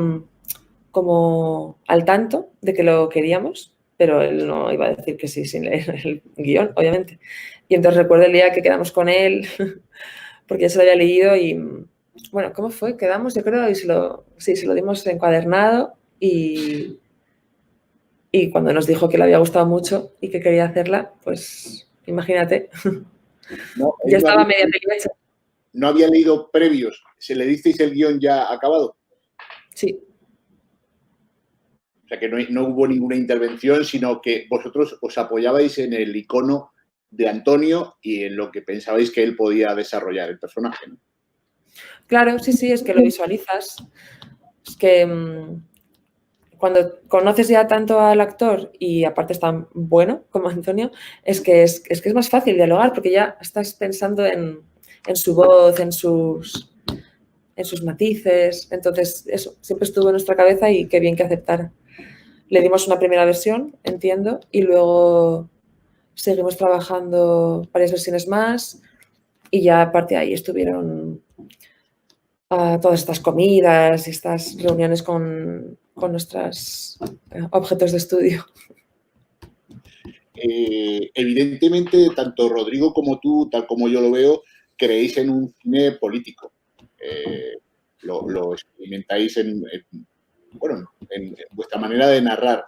como al tanto de que lo queríamos, pero él no iba a decir que sí sin leer el guión, obviamente. Y entonces recuerdo el día que quedamos con él, porque ya se lo había leído y, bueno, ¿cómo fue? Quedamos, yo creo, y se lo dimos encuadernado y cuando nos dijo que le había gustado mucho y que quería hacerla, pues imagínate, No, ya estaba media peli hecha. No había leído previos. ¿Se le disteis el guión ya acabado? Sí. O sea, que no hubo ninguna intervención, sino que vosotros os apoyabais en el icono de Antonio y en lo que pensabais que él podía desarrollar, el personaje, ¿no? Claro, sí, es que lo visualizas. Es que cuando conoces ya tanto al actor y aparte es tan bueno como Antonio, es que es más fácil dialogar porque ya estás pensando en su voz, en sus matices. Entonces, eso, siempre estuvo en nuestra cabeza y qué bien que aceptara. Le dimos una primera versión, entiendo, y luego seguimos trabajando varias versiones más y ya aparte de ahí estuvieron todas estas comidas y estas reuniones con nuestros objetos de estudio. Evidentemente, tanto Rodrigo como tú, tal como yo lo veo, creéis en un cine político. Lo experimentáis en vuestra manera de narrar.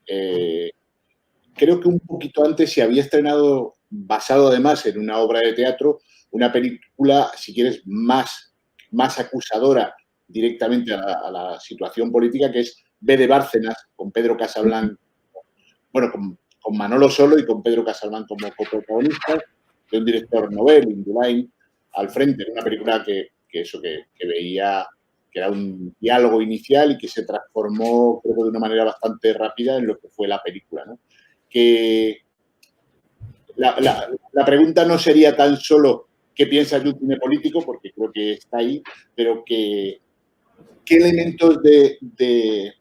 Creo que un poquito antes se había estrenado, basado además en una obra de teatro, una película, si quieres, más acusadora directamente a la situación política, que es B de Bárcenas, con Pedro Casablanca, bueno, con Manolo Solo y con Pedro Casablanca como coprotagonistas, de un director novel, Indurain, al frente, de una película que veía que era un diálogo inicial y que se transformó, creo que de una manera bastante rápida en lo que fue la película, ¿no? Que la pregunta no sería tan solo qué piensas de un cine político, porque creo que está ahí, pero qué elementos de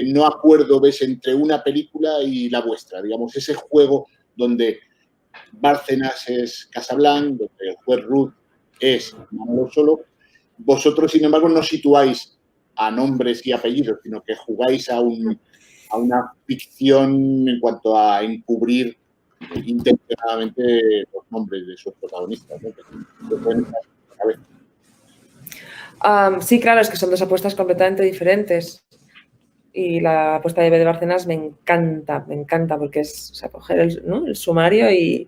no acuerdo ves entre una película y la vuestra, digamos, ese juego donde Bárcenas es Casablanca, donde el juez Ruth es Manolo Solo. Vosotros, sin embargo, no situáis a nombres y apellidos, sino que jugáis a una ficción en cuanto a encubrir intencionadamente los nombres de sus protagonistas, ¿no? Sí, claro, es que son dos apuestas completamente diferentes. Y la apuesta de B de Bárcenas me encanta, porque es, o sea, coger el sumario y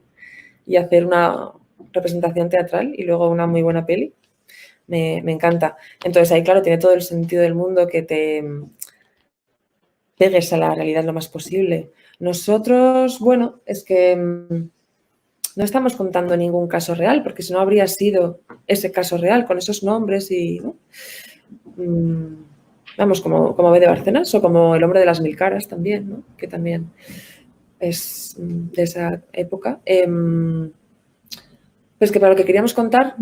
hacer una representación teatral y luego una muy buena peli. Me encanta. Entonces ahí, claro, tiene todo el sentido del mundo que te pegues a la realidad lo más posible. Nosotros, bueno, es que no estamos contando ningún caso real, porque si no habría sido ese caso real con esos nombres y, ¿no? Vamos, como B de Bárcenas o como El hombre de las mil caras también, ¿no? Que también es de esa época. Pues que para lo que queríamos contar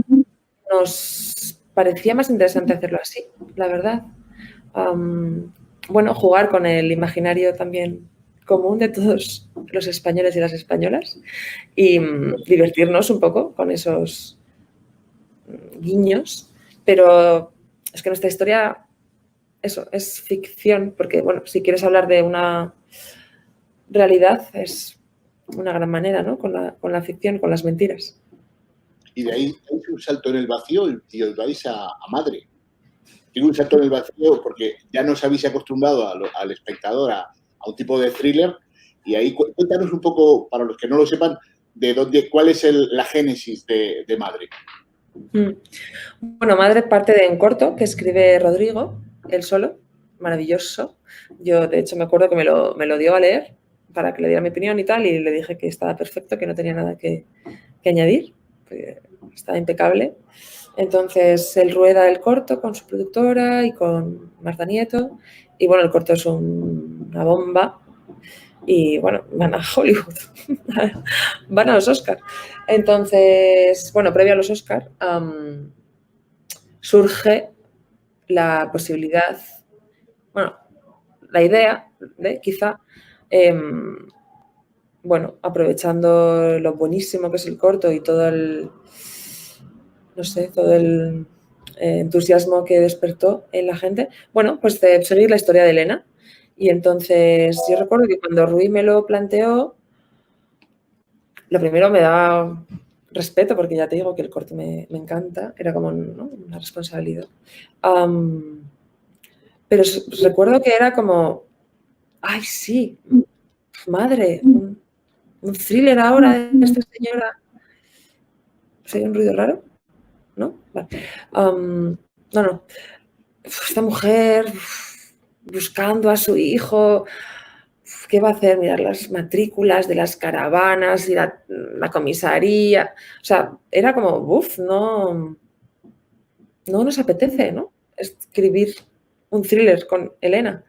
nos parecía más interesante hacerlo así, la verdad. Bueno, jugar con el imaginario también común de todos los españoles y las españolas y divertirnos un poco con esos guiños, pero es que nuestra historia eso, es ficción, porque, bueno, si quieres hablar de una realidad, es una gran manera, ¿no? Con la ficción, con las mentiras. Y de ahí dais un salto en el vacío y os vais a Madre. Digo un salto en el vacío porque ya nos habéis acostumbrado al espectador a un tipo de thriller. Y ahí cuéntanos un poco, para los que no lo sepan, cuál es la génesis de Madre. Bueno, Madre parte de un corto que escribe Rodrigo, él solo, maravilloso. Yo, de hecho, me acuerdo que me lo dio a leer para que le diera mi opinión y tal, y le dije que estaba perfecto, que no tenía nada que añadir, que estaba impecable. Entonces, él rueda el corto con su productora y con Marta Nieto, y bueno, el corto es una bomba, y bueno, van a Hollywood, van a los Oscars. Entonces, bueno, previo a los Oscars, surge la posibilidad, bueno, la idea de quizá, bueno, aprovechando lo buenísimo que es el corto y todo el, no sé, todo el entusiasmo que despertó en la gente, bueno, pues de seguir la historia de Elena. Y entonces yo recuerdo que cuando Rui me lo planteó, lo primero me da respeto, porque ya te digo que el corto me encanta, era como, ¿no?, una responsabilidad. Pero recuerdo que era como, ay, sí, madre, un thriller ahora de esta señora. ¿Se oye un ruido raro? ¿No? Vale. No. Esta mujer buscando a su hijo, ¿qué va a hacer? Mirar las matrículas de las caravanas y la comisaría. O sea, era como, no nos apetece, ¿no?, escribir un thriller con Elena.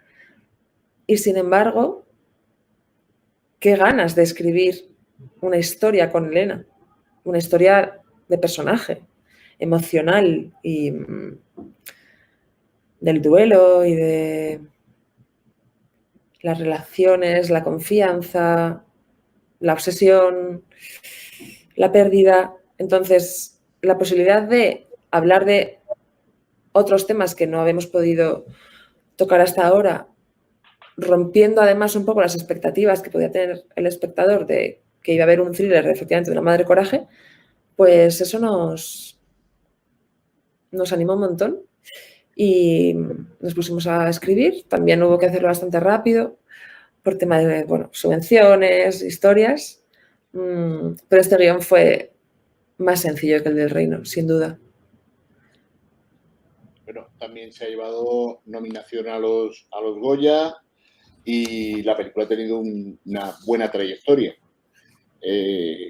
Y sin embargo, qué ganas de escribir una historia con Elena, una historia de personaje, emocional y del duelo y de las relaciones, la confianza, la obsesión, la pérdida. Entonces, la posibilidad de hablar de otros temas que no habíamos podido tocar hasta ahora, rompiendo además un poco las expectativas que podía tener el espectador de que iba a haber un thriller efectivamente de una madre coraje, pues eso nos animó un montón y nos pusimos a escribir. También hubo que hacerlo bastante rápido por tema de, bueno, subvenciones, historias, pero este guión fue más sencillo que el del Reino, sin duda. Bueno, también se ha llevado nominación a los Goya y la película ha tenido una buena trayectoria.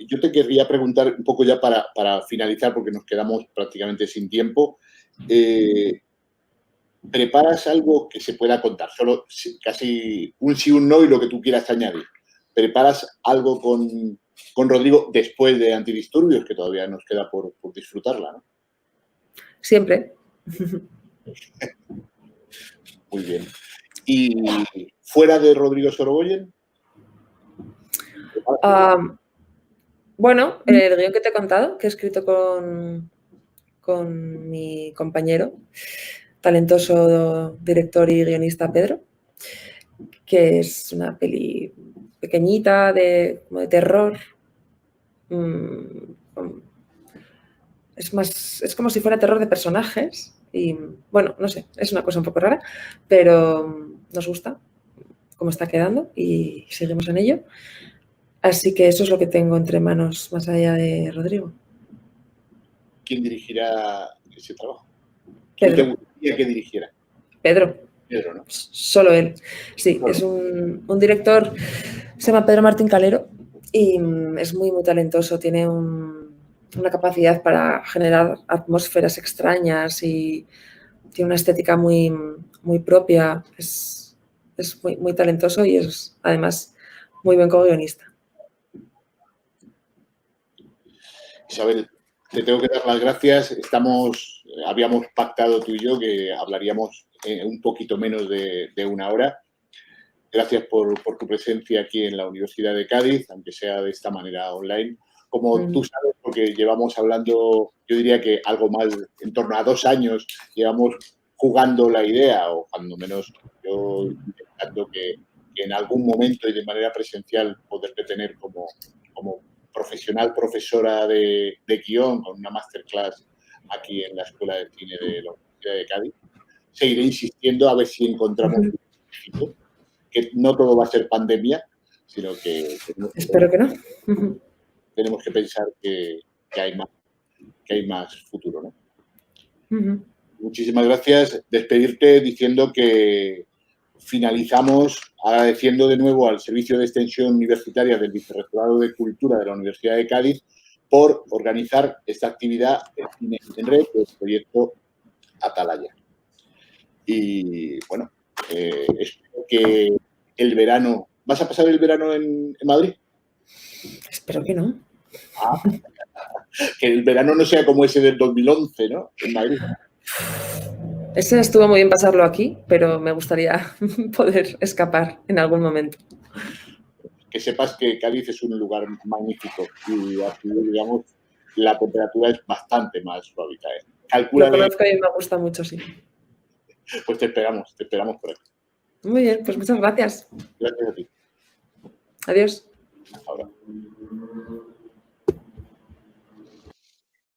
Yo te querría preguntar un poco ya para finalizar, porque nos quedamos prácticamente sin tiempo. ¿Preparas algo que se pueda contar? Solo casi un sí, un no y lo que tú quieras añadir. ¿Preparas algo con Rodrigo después de Antidisturbios, que todavía nos queda por disfrutarla, ¿no? Siempre. Muy bien. ¿Y fuera de Rodrigo Sorogoyen? Bueno, el guión que te he contado, que he escrito con mi compañero, talentoso director y guionista Pedro, que es una peli pequeñita como de terror. Es como si fuera terror de personajes y, bueno, no sé, es una cosa un poco rara, pero nos gusta cómo está quedando y seguimos en ello. Así que eso es lo que tengo entre manos, más allá de Rodrigo. ¿Quién dirigirá ese trabajo? Pedro. ¿Quién te gustaría que dirigiera? Pedro, ¿no? Solo él. Sí, es un director, se llama Pedro Martín Calero y es muy, muy talentoso. Tiene una capacidad para generar atmósferas extrañas y tiene una estética muy, muy propia. Es muy, muy talentoso y es además muy buen co-guionista. Isabel, te tengo que dar las gracias. Habíamos pactado tú y yo que hablaríamos un poquito menos de una hora. Gracias por tu presencia aquí en la Universidad de Cádiz, aunque sea de esta manera online. Como tú sabes, porque llevamos hablando, yo diría que algo más, en torno a 2 años, llevamos jugando la idea, o cuando menos yo intentando que en algún momento y de manera presencial poderte tener como profesional profesora de guión con una masterclass aquí en la Escuela de Cine de la Universidad de Cádiz. Seguiré insistiendo a ver si encontramos un éxito, que no todo va a ser pandemia, sino que Espero que no. tenemos que pensar que hay más futuro, ¿no? Muchísimas gracias. Despedirte diciendo que finalizamos agradeciendo de nuevo al Servicio de Extensión Universitaria del Vicerrectorado de Cultura de la Universidad de Cádiz por organizar esta actividad en red del proyecto Atalaya. Y bueno, espero que el verano... ¿Vas a pasar el verano en Madrid? Espero que no. Que el verano no sea como ese del 2011, ¿no? En Madrid. Ese estuvo muy bien pasarlo aquí, pero me gustaría poder escapar en algún momento. Que sepas que Cádiz es un lugar magnífico y aquí, digamos, la temperatura es bastante más suavita. Lo conozco y me gusta mucho, sí. Pues te esperamos por aquí. Muy bien, pues muchas gracias. Gracias a ti. Adiós.